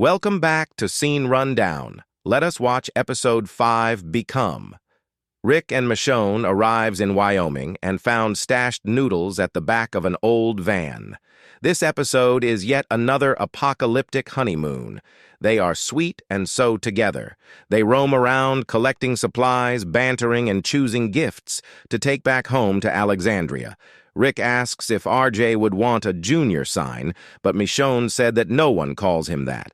Welcome back to Scene Rundown. Let us watch Episode 5, Become. Rick and Michonne arrives in Wyoming and found stashed noodles at the back of an old van. This episode is yet another apocalyptic honeymoon. They are sweet and so together. They roam around collecting supplies, bantering, and choosing gifts to take back home to Alexandria. Rick asks if RJ would want a junior sign, but Michonne said that no one calls him that.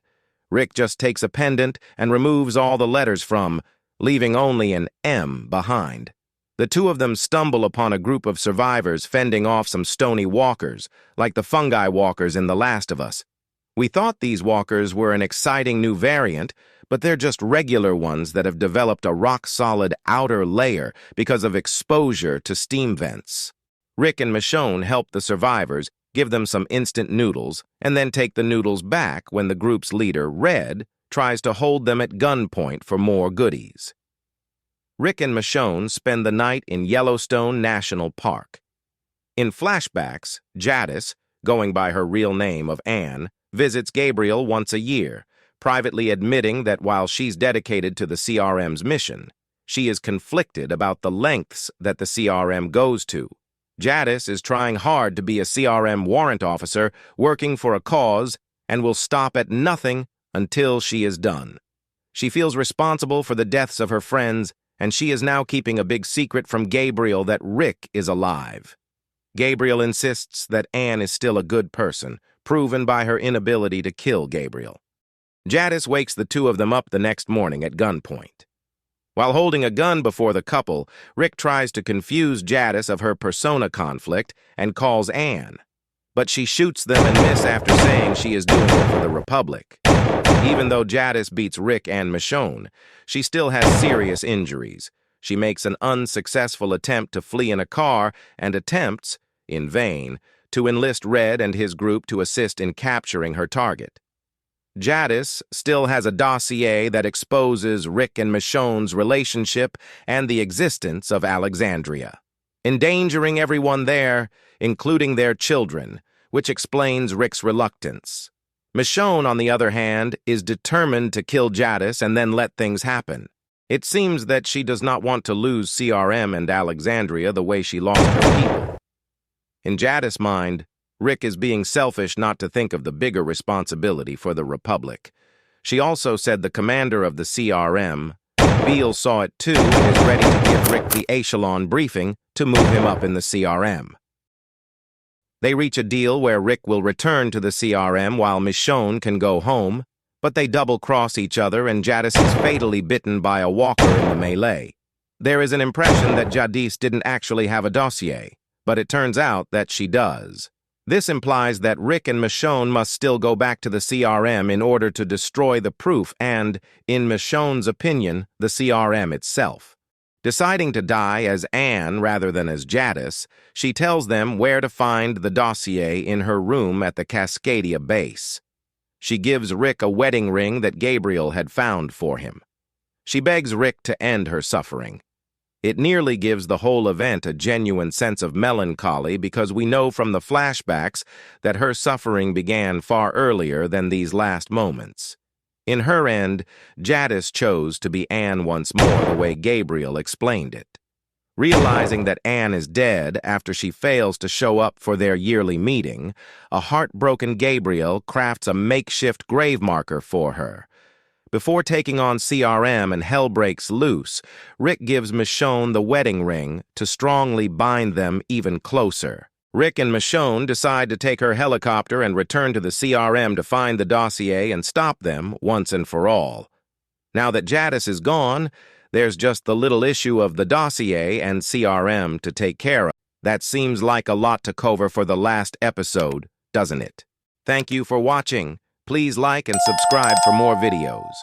Rick just takes a pendant and removes all the letters from, leaving only an M behind. The two of them stumble upon a group of survivors fending off some stony walkers, like the fungi walkers in The Last of Us. We thought these walkers were an exciting new variant, but they're just regular ones that have developed a rock-solid outer layer because of exposure to steam vents. Rick and Michonne help the survivors, give them some instant noodles, and then take the noodles back when the group's leader, Red, tries to hold them at gunpoint for more goodies. Rick and Michonne spend the night in Yellowstone National Park. In flashbacks, Jadis, going by her real name of Anne, visits Gabriel once a year, privately admitting that while she's dedicated to the CRM's mission, she is conflicted about the lengths that the CRM goes to. Jadis is trying hard to be a CRM warrant officer working for a cause and will stop at nothing until she is done. She feels responsible for the deaths of her friends, and she is now keeping a big secret from Gabriel that Rick is alive. Gabriel insists that Anne is still a good person, proven by her inability to kill Gabriel. Jadis wakes the two of them up the next morning at gunpoint. While holding a gun before the couple, Rick tries to confuse Jadis of her persona conflict and calls Anne. But she shoots them and misses after saying she is doing it for the Republic. Even though Jadis beats Rick and Michonne, she still has serious injuries. She makes an unsuccessful attempt to flee in a car and attempts, in vain, to enlist Red and his group to assist in capturing her target. Jadis still has a dossier that exposes Rick and Michonne's relationship and the existence of Alexandria, endangering everyone there, including their children, which explains Rick's reluctance. Michonne, on the other hand, is determined to kill Jadis and then let things happen. It seems that she does not want to lose CRM and Alexandria the way she lost her people. In Jadis' mind, Rick is being selfish not to think of the bigger responsibility for the Republic. She also said the commander of the CRM, Beale, saw it too and is ready to give Rick the Echelon Briefing to move him up in the CRM. They reach a deal where Rick will return to the CRM while Michonne can go home, but they double-cross each other and Jadis is fatally bitten by a walker in the melee. There is an impression that Jadis didn't actually have a dossier, but it turns out that she does. This implies that Rick and Michonne must still go back to the CRM in order to destroy the proof and, in Michonne's opinion, the CRM itself. Deciding to die as Anne rather than as Jadis, she tells them where to find the dossier in her room at the Cascadia Base. She gives Rick a wedding ring that Gabriel had found for him. She begs Rick to end her suffering. It nearly gives the whole event a genuine sense of melancholy because we know from the flashbacks that her suffering began far earlier than these last moments. In her end, Jadis chose to be Anne once more the way Gabriel explained it. Realizing that Anne is dead after she fails to show up for their yearly meeting, a heartbroken Gabriel crafts a makeshift grave marker for her. Before taking on CRM and hell breaks loose, Rick gives Michonne the wedding ring to strongly bind them even closer. Rick and Michonne decide to take her helicopter and return to the CRM to find the dossier and stop them once and for all. Now that Jadis is gone, there's just the little issue of the dossier and CRM to take care of. That seems like a lot to cover for the last episode, doesn't it? Thank you for watching. Please like and subscribe for more videos.